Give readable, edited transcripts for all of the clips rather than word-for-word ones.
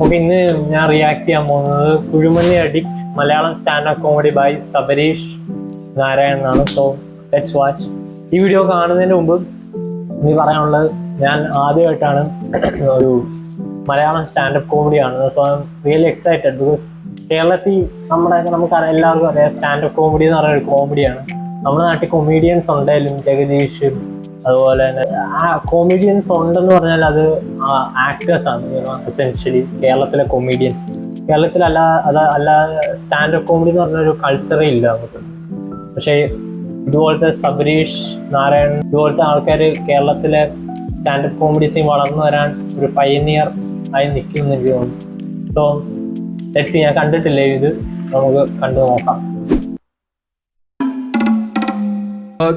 Okay, ഇന്ന് ഞാൻ react ചെയ്യാൻ പോകുന്നത് kuzhimanthi addict Malayalam standup comedy by Sabareesh Narayan എന്നാണ്. So let's watch. ഈ വീഡിയോ കാണുന്നതിന് മുമ്പ് നീ പറയാനുള്ളത്, ഞാൻ ആദ്യമായിട്ടാണ് ഒരു മലയാളം സ്റ്റാൻഡപ്പ് കോമഡി കാണുന്നത്. So I'm really excited because കേരളത്തിൽ നമുക്ക് എല്ലാവർക്കും അറിയാം സ്റ്റാൻഡപ്പ് കോമഡി എന്ന് പറയുന്ന ഒരു കോമഡിയാണ്. നമ്മുടെ നാട്ടിൽ കൊമീഡിയൻസ് ഉണ്ടെങ്കിലും ജഗദീഷ് അതുപോലെ തന്നെ കോമഡിയൻസ് ഉണ്ടെന്ന് പറഞ്ഞാൽ അത് ആക്ടേഴ്സ് ആണ് എസെൻഷ്യലി. കേരളത്തിലെ കൊമീഡിയൻ അല്ലാതെ സ്റ്റാൻഡപ്പ് കോമഡി എന്ന് പറഞ്ഞൊരു കൾച്ചറേ ഇല്ല നമുക്ക്. പക്ഷേ ഇതുപോലത്തെ സബരീഷ് നാരായൺ ഇതുപോലത്തെ ആൾക്കാർ കേരളത്തിലെ സ്റ്റാൻഡപ്പ് കോമഡി സീൻ വളർന്നു വരാൻ ഒരു പയനിയർ ആയി നിൽക്കുമെന്ന് എനിക്ക് തോന്നുന്നു. So let's see. ഞാൻ കണ്ടിട്ടില്ലേ ഇത്, നമുക്ക് കണ്ടു നോക്കാം.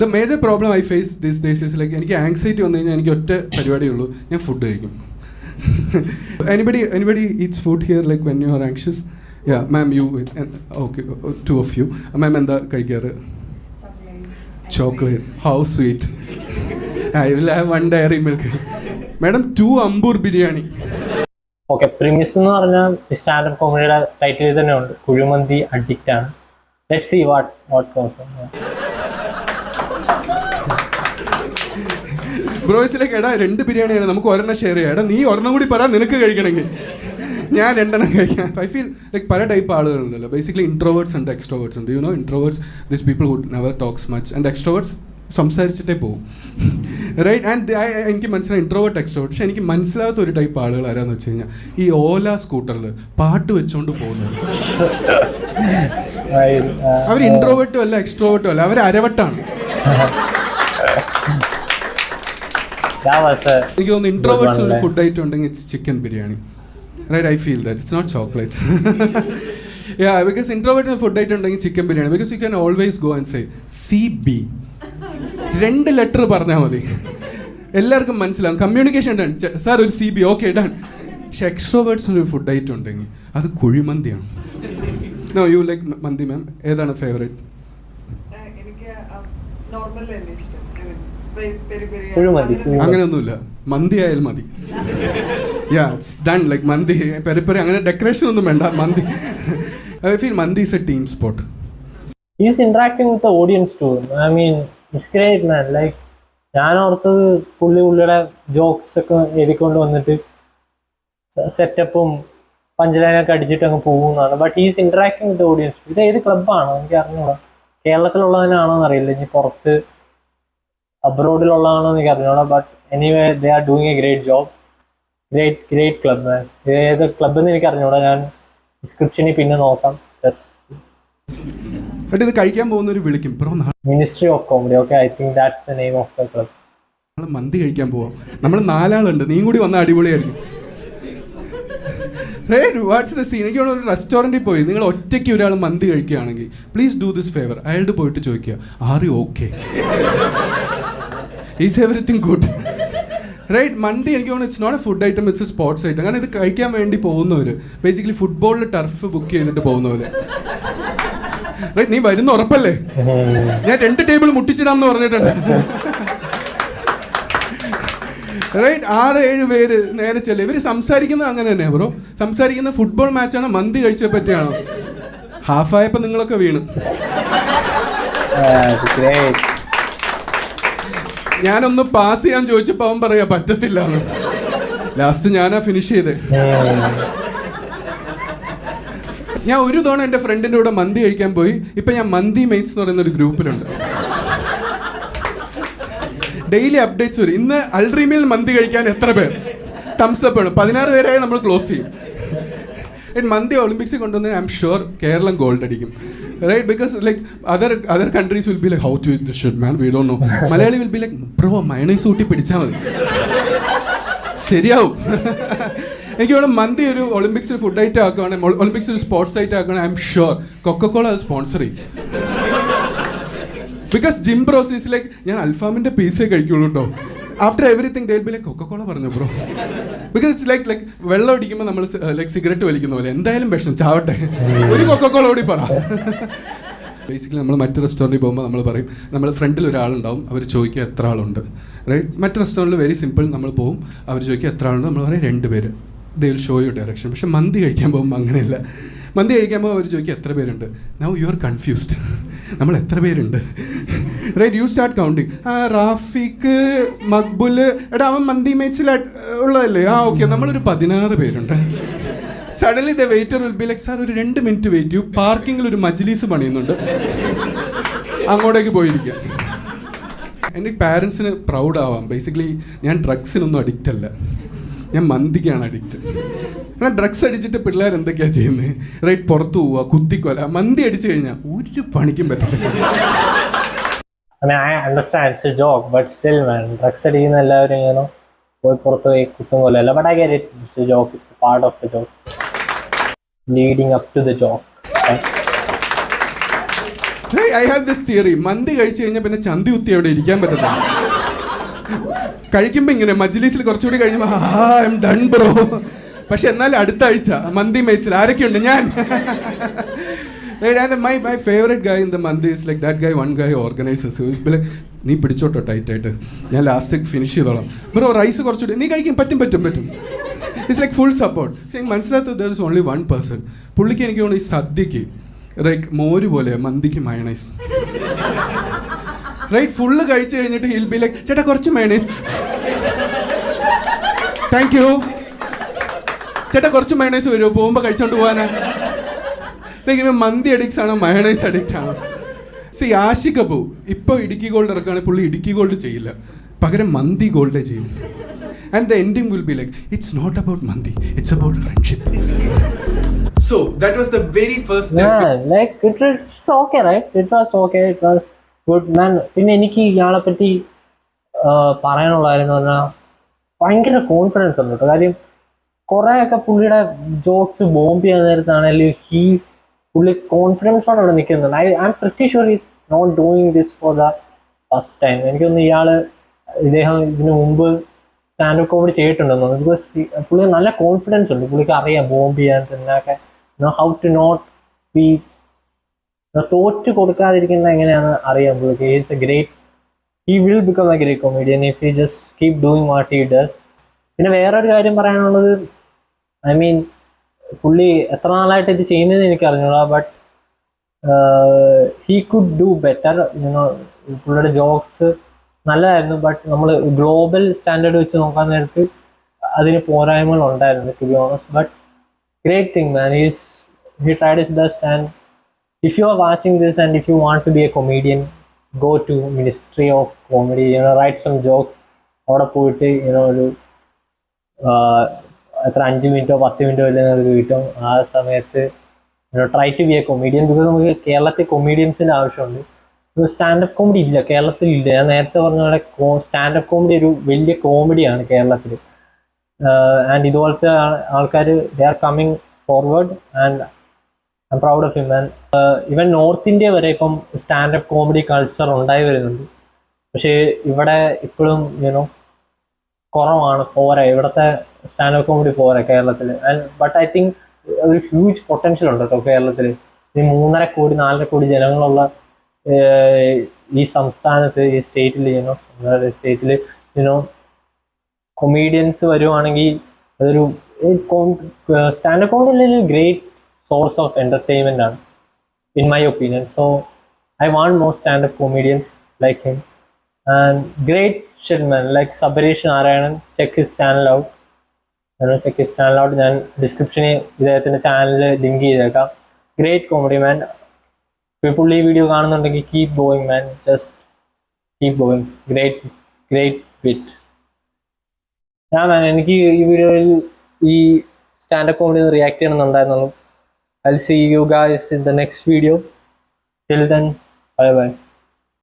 The major problem I face these days is like എനിക്ക് ആങ്സൈറ്റി വന്നു കഴിഞ്ഞാൽ എനിക്ക് ഒറ്റ പരിപാടിയുള്ളൂ, ഞാൻ ഫുഡ് കഴിക്കും. anybody eats food here like when you are anxious? Yeah, ma'am, you okay, two of you. Ma'am, എന്താ കഴിക്കാറ്? Chocolate. How sweet. I will have one dairy milk. Madam, 2 Ambur biryani. Okay, premise എന്ന് പറഞ്ഞാൽ സ്റ്റാൻഡപ്പ് കോമഡിയുടെ title തന്നെ ഉണ്ട്, kuzhimanthi addict ആണ്. Let's see what goes. ബ്രോസിലേക്ക് എടാ 2 ബിരിയാണിയാണ്, നമുക്ക് ഒരെണ്ണം ഷെയർ ചെയ്യാം. എടാ നീ ഒരെണ്ണം കൂടി പറ, നിനക്ക് കഴിക്കണമെങ്കിൽ ഞാൻ 2 എണ്ണം കഴിക്കാം. ഐ ഫീൽ ലൈക്ക് പല ടൈപ്പ് ആളുകളുണ്ടല്ലോ. ബേസിക്കലി ഇൻട്രോവേർട്സ് ഉണ്ട്, എക്സ്ട്രോവേർട്സ് ഉണ്ട്. You know introverts this people who never talks much, and എക്സ്ട്രോവേർട്സ് സംസാരിച്ചിട്ടേ പോകും, റൈറ്റ്? ആൻഡ് എനിക്ക് മനസ്സിലായി ഇൻട്രോവേർട്ട് എക്സ്ട്രോവേർട്ട്. പക്ഷെ എനിക്ക് മനസ്സിലാകാത്ത ഒരു ടൈപ്പ് ആളുകൾ ആരാന്ന് വെച്ച് കഴിഞ്ഞാൽ ഈ ഓല സ്കൂട്ടറിൽ പാട്ട് വെച്ചുകൊണ്ട് പോകുന്നത്. അവർ ഇൻട്രോവേർട്ടും അല്ല എക്സ്ട്രോവേർട്ടും അല്ല, അവർ അരവട്ടാണ്. എനിക്ക് തോന്നുന്നു ഇൻട്രോവേർട്സ് ഒരു ഫുഡ് ഐറ്റം ഉണ്ടെങ്കിൽ it's chicken biryani, right? I feel that it's not chocolate. Yeah, because introverts food item ഉണ്ടെങ്കിൽ chicken biryani, because you can always go and say CB 2 letter പറഞ്ഞാൽ മതി, എല്ലാവർക്കും മനസ്സിലാവും. കമ്മ്യൂണിക്കേഷൻ ഡൺ സാർ, ഒരു CB ഓക്കെ ഡൺ. പക്ഷെ എക്സ്ട്രോവേർട്സിന് ഒരു ഫുഡ് ഐറ്റം ഉണ്ടെങ്കിൽ അത് കുഴിമന്തിയാണ്. നോ യു ലൈക്ക് മന്തി മാം, ഏതാണ് ഫേവറേറ്റ്? അങ്ങനെയൊന്നുമില്ല, മന്തി ആയാലും മതി. യാ ഡൺ, ലൈക്ക് മന്തി പെരി പെരി അങ്ങനെ ഡെക്കറേഷൻ ഒന്നും വേണ്ട, manthi. I feel manthi is a team sport. He is interacting with the audience too. I mean, it's great man. Like ഞാൻ ഓർത്തത് പുള്ളിയുടെ ജോക്സ് ഒക്കെ എഴുതിക്കൊണ്ട് വന്നിട്ട് സെറ്റപ്പും പഞ്ചലൈനൊക്കെ അടിച്ചിട്ട് അങ്ങ് പോകുന്നതാണ്. But is interacting with audience. ഇത് ഏത് ക്ലബ്ബാണോ എനിക്ക് അറിഞ്ഞൂടാ, കേരളത്തിലുള്ളതിനാണോ എന്നറിയില്ല, ഇനി പുറത്ത് അബ്രോഡിലുള്ളതാണോ എനിക്ക് അറിഞ്ഞൂടാ. But anyway they are doing a great job. Great club man. ഏത് ക്ലബ്ബെന്ന് എനിക്ക് അറിഞ്ഞൂടാ, ഞാൻ ഡിസ്ക്രിപ്ഷനിൽ പിന്നെ നോക്കാം. ബട്ട് ഇത് കഴിക്കാൻ പോകുന്നവർ വിളിക്കും bro, ministry of comedy. Okay, I think that's the name of the club. നമ്മൾ മന്തി കഴിക്കാൻ പോവാം, നമ്മൾ 4 ആളുണ്ട്, നീ കൂടി വന്നാൽ അടിപൊളിയായിരിക്കും. Right, what's the scene? എനിക്ക് ഒരു റെസ്റ്റോറൻറ്റിൽ പോയി നിങ്ങൾ ഒറ്റയ്ക്ക് ഒരാൾ മന്തി കഴിക്കുകയാണെങ്കിൽ പ്ലീസ് ഡു ദിസ് ഫേവർ. അയാളുടെ പോയിട്ട് ചോദിക്കുക, are you okay, is everything good, right? Manthi എനിക്ക് തോന്നുന്നു it's not a food item, it's a sports item. കാരണം ഇത് കഴിക്കാൻ വേണ്ടി പോകുന്നവർ ബേസിക്കലി ഫുട്ബോളിൽ ടർഫ് ബുക്ക് ചെയ്തിട്ട് പോകുന്നവർ. റൈറ്റ്, നീ വരുന്ന ഉറപ്പല്ലേ? ഞാൻ 2 ടേബിൾ മുട്ടിച്ചിടാന്ന് പറഞ്ഞിട്ടുണ്ട്. റൈറ്റ്, 6-7 പേര് നേരെ ചെല്ലും. ഇവർ സംസാരിക്കുന്നത് അങ്ങനെ തന്നെ ബ്രോ, സംസാരിക്കുന്ന ഫുട്ബോൾ മാച്ചാണോ മന്തി കഴിച്ചെ പറ്റിയാണോ? ഹാഫായപ്പോൾ നിങ്ങളൊക്കെ വീണു. ഞാനൊന്ന് പാസ് ചെയ്യാൻ ചോദിച്ചപ്പോൾ അവൻ പറയാ പറ്റത്തില്ല എന്ന്. ലാസ്റ്റ് ഞാനാ ഫിനിഷ് ചെയ്തേ. ഞാൻ ഒരു തവണ എൻ്റെ ഫ്രണ്ടിൻ്റെ കൂടെ മന്തി കഴിക്കാൻ പോയി. ഇപ്പം ഞാൻ മന്തി മെയ്റ്റ്സ് എന്ന് പറയുന്ന ഒരു ഗ്രൂപ്പിലുണ്ട്. ഡെയിലി അപ്ഡേറ്റ്സ് വരും. ഇന്ന് അൾഡ്രീമിൽ മന്തി കഴിക്കാൻ എത്ര പേർ, തംസ് അപ്പ് ആണ്. 16 പേരായി നമ്മൾ ക്ലോസ് ചെയ്യും. മന്തി ഒളിമ്പിക്സിൽ കൊണ്ടുവന്നാൽ I M sure Kerala gold അടിക്കും, right? Because like other countries will be like how to eat this shit man, we don't know. Malayali will be like bro mayonnaise ഊട്ടി പിടിച്ചാൽ മതി, ശരിയാവും. എനിക്ക് ഇവിടെ മന്തി ഒരു ഒളിമ്പിക്സിൽ ഫുഡ് ഐറ്റം ആക്കുകയാണെങ്കിൽ, ഒളിമ്പിക്സിൽ ഒരു സ്പോർട്സ് ഐറ്റം ആക്കുകയാണെങ്കിൽ ഐ എം ഷുവർ കൊക്കക്കോള അത് സ്പോൺസർ ചെയ്യും. Because gym bros is like ഞാൻ അൽഫാമിൻ്റെ പീസേ കഴിക്കുള്ളൂ കേട്ടോ. After everything they will be like Coca Cola പറഞ്ഞു ബ്രോ. ബിക്കോസ് ഇറ്റ്സ് ലൈക്ക് വെള്ളം അടിക്കുമ്പോൾ നമ്മൾ ലൈക്ക് സിഗരറ്റ് വലിക്കുന്ന പോലെ, എന്തായാലും വിഷം ചാവട്ടെ, ഒരു കൊക്കക്കോള കൂടി പറ. ബേസിക്കലി നമ്മൾ മറ്റ് റെസ്റ്റോറൻറ്റിൽ പോകുമ്പോൾ നമ്മൾ പറയും, നമ്മൾ ഫ്രണ്ടിൽ ഒരാളുണ്ടാവും, അവർ ചോദിക്കുക എത്ര ആളുണ്ട്, റൈറ്റ്? മറ്റ് റെസ്റ്റോറൻറ്റിൽ വെരി സിമ്പിൾ, നമ്മൾ പോകും, അവർ ചോദിക്കുക എത്ര ആളുണ്ട്, നമ്മൾ പറയും 2 പേര്. They will show you direction. പക്ഷെ മന്തി കഴിക്കാൻ പോകുമ്പോൾ അങ്ങനെയല്ല. മന്തി കഴിക്കുമ്പോൾ അവർ ചോദിക്കും എത്ര പേരുണ്ട്. Now you are confused. നമ്മൾ എത്ര പേരുണ്ട്, right? You start counting. Rafiq, Maqbool, എടാ അവൻ മന്തി മേച്ചിൽ ഉള്ളതല്ലേ? ഓക്കെ, നമ്മളൊരു 16 പേരുണ്ട്. Suddenly the waiter will be like, sir ഒരു 2 മിനിറ്റ് വെയിറ്റ് ചെയ്യൂ, പാർക്കിങ്ങിൽ ഒരു മജ്ലിസ് പണിയുന്നുണ്ട്, അങ്ങോട്ടേക്ക് പോയിരിക്കുക. എൻ്റെ പാരൻസിന് പ്രൗഡ് ആവാം. ബേസിക്കലി ഞാൻ ഡ്രഗ്സിനൊന്നും അഡിക്റ്റ് അല്ല, ഞാൻ മന്തിക്കാണ് അഡിക്റ്റ്. എന്നാൽ ഡ്രഗ്സ് അടിച്ചിട്ട് പിള്ളേർ എന്തൊക്കെയാണ് ചെയ്യുന്നത്, റൈറ്റ്? പുറത്ത് പോവുക, കുത്തിക്കൊല. മന്തി അടിച്ചു കഴിഞ്ഞാൽ ഒരു പണിക്കും പറ്റില്ല. I mean, I understand it's a joke, but still, man, drugs അടിക്കുന്ന എല്ലാവരും ഇങ്ങനെ പോയി പുറത്ത് പോയി കുത്തും കൊല്ലല്ല. But I get it, it's a joke, it's a part of the joke, leading up to the joke. I have this theory, മന്തി കഴിച്ചു കഴിഞ്ഞാൽ പിന്നെ ചന്തി കുത്തി അവിടെ ഇരിക്കാൻ പറ്റത്തില്ല. കഴിക്കുമ്പോൾ ഇങ്ങനെ മജ്ലിസിൽ കുറച്ചുകൂടി കഴിയുമ്പോൾ ഐ എം ഡൺ ബ്രോ. പക്ഷെ എന്നാൽ അടുത്ത ആഴ്ച മന്തി മേച്ചിൽ ആരൊക്കെയുണ്ട്? ഞാൻ. My favorite guy in the mandi is like that guy, one guy organizes. He will be like, നീ പിടിച്ചോട്ടോ ടൈറ്റായിട്ട്, ഞാൻ ലാസ്റ്റ് ഫിനിഷ് ചെയ്തോളാം. ബ്രോ റൈസ് കുറച്ചുകൂടി നീ കഴിക്കും, പറ്റും. It's like full support. മനസ്സിലാത്ത there is only one person. പുള്ളിക്ക് എനിക്ക് തോന്നുന്നു ഈ സദ്യക്ക് ലൈക്ക് മോര് പോലെ മന്തിക്ക് മയണൈസ്, റൈറ്റ്? ഫുള്ള് കഴിച്ചു കഴിഞ്ഞിട്ട് ഹിൽ ബി ലൈക്ക്, ചേട്ടാ കുറച്ച് മയണൈസ്, താങ്ക് യു ചേട്ടാ, കുറച്ച് മയണൈസ് വരുമോ, പോകുമ്പോൾ കഴിച്ചോണ്ട് പോകാനാ? ലൈക്ക് മന്തി അഡിക്ട്സ് ആണോ മയണൈസ് അഡിക്റ്റ് ആണോ? ആഷിക് കപൂ ഇപ്പോൾ ഇടുക്കി ഗോൾഡ് ഇറക്കുകയാണെങ്കിൽ പുള്ളി ഇടുക്കി ഗോൾഡ് ചെയ്യില്ല, പകരം മന്തി ഗോൾഡേ ചെയ്യും. And the ending will be like, it's not about മന്തി, it's about friendship. So that was the very first step. Yeah, like it was okay, right? It was good, man. പിന്നെ എനിക്ക് ഇയാളെ പറ്റി പറയാനുള്ളതായിരുന്നു പറഞ്ഞാൽ ഭയങ്കര കോൺഫിഡൻസ് ഉണ്ട് കേട്ടോ. കാര്യം കുറേയൊക്കെ പുള്ളിയുടെ ജോക്സ് ബോംബ് ചെയ്യാൻ നേരത്താണെങ്കിലും പുള്ളി കോൺഫിഡൻസോടെ അവിടെ നിൽക്കുന്നുണ്ട്. I am pretty sure is not doing this for the first time. എനിക്കൊന്ന് ഇദ്ദേഹം ഇതിനു മുമ്പ് സ്റ്റാൻഡപ്പ് കോമഡി ചെയ്തിട്ടുണ്ടെന്ന് തോന്നുന്നു. ബിക്കോസ് പുള്ളി നല്ല കോൺഫിഡൻസ് ഉണ്ട്, പുള്ളിക്ക് അറിയാം ബോംബ് ചെയ്യാൻ തന്നെയൊക്കെ, ഹൗ ടു നോട്ട് ബി, തോറ്റ് കൊടുക്കാതിരിക്കുന്ന എങ്ങനെയാണ് അറിയാം പുള്ളിക്ക്. Is A great, he will become A great കൊമീഡിയൻ if he just keep doing what he does. പിന്നെ വേറൊരു കാര്യം പറയാനുള്ളത്, ഐ മീൻ പുള്ളി എത്ര നാളായിട്ട് ഇത് ചെയ്യുന്നതെന്ന് എനിക്ക് അറിഞ്ഞൂടാ, but he could do better. പുള്ളിയുടെ ജോക്സ് നല്ലതായിരുന്നു, ബട്ട് നമ്മൾ ഗ്ലോബൽ സ്റ്റാൻഡേർഡ് വെച്ച് നോക്കാൻ നേരത്ത് അതിന് പോരായ്മകൾ ഉണ്ടായിരുന്നു, to be honest. But great thing, man. He tried his best, and if you are watching this and if you want to be a comedian, go to Ministry of Comedy, write some jokes. അവിടെ പോയിട്ട് ഒരു എത്ര 5 മിനിറ്റോ 10 മിനിറ്റോ ഇല്ലെങ്കിൽ കിട്ടും. ആ സമയത്ത് try to be a comedian. Because നമുക്ക് കേരളത്തിൽ കൊമീഡിയൻസിൻ്റെ ആവശ്യമുണ്ട്. സ്റ്റാൻഡപ്പ് കോമഡി ഇല്ല, കേരളത്തിൽ ഇല്ല. ഞാൻ നേരത്തെ പറഞ്ഞ പോലെ സ്റ്റാൻഡപ്പ് കോമഡി ഒരു വലിയ കോമഡിയാണ് കേരളത്തിൽ. ആൻഡ് ഇതുപോലത്തെ ആൾക്കാർ they are coming forward and I am proud of him. And even north India വരെ ഇപ്പം സ്റ്റാൻഡപ്പ് കോമഡി കൾച്ചർ ഉണ്ടായി വരുന്നുണ്ട്. പക്ഷേ ഇവിടെ ഇപ്പോഴും കുറവാണ്, പോരാ. ഇവിടുത്തെ സ്റ്റാൻഡപ്പ് കോമഡി പോരാ കേരളത്തിൽ. ആൻഡ് ബട്ട് ഐ തിങ്ക് ഒരു ഹ്യൂജ് പൊട്ടൻഷ്യൽ ഉണ്ട് കേട്ടോ കേരളത്തിൽ. ഈ 3.5 കോടി 4.5 കോടി ജനങ്ങളുള്ള ഈ സംസ്ഥാനത്ത്, ഈ സ്റ്റേറ്റിൽ കൊമീഡിയൻസ് വരുവാണെങ്കിൽ അതൊരു സ്റ്റാൻഡപ്പ് കോമഡി ഒരു ഗ്രേറ്റ് സോഴ്സ് ഓഫ് എൻ്റർടൈൻമെൻ്റ് ആണ്, in my opinion. So I want more standup comedians like him. And great shit man, like Sabareesh Narayanan. Check his channel out. ഞാൻ ഡിസ്ക്രിപ്ഷനിൽ ഇദ്ദേഹത്തിൻ്റെ ചാനൽ ലിങ്ക് ചെയ്തേക്കാം. Great comedy man. പുള്ളി ഈ വീഡിയോ കാണുന്നുണ്ടെങ്കിൽ keep going man, just keep going. Great bit. Man, എനിക്ക് ഈ വീഡിയോയിൽ ഈ സ്റ്റാൻഡപ്പ് കോമഡി റിയാക്ട് ചെയ്യണമെന്നുണ്ടായിരുന്നുള്ളൂ. I'll see you guys in the next video. Till then, bye bye.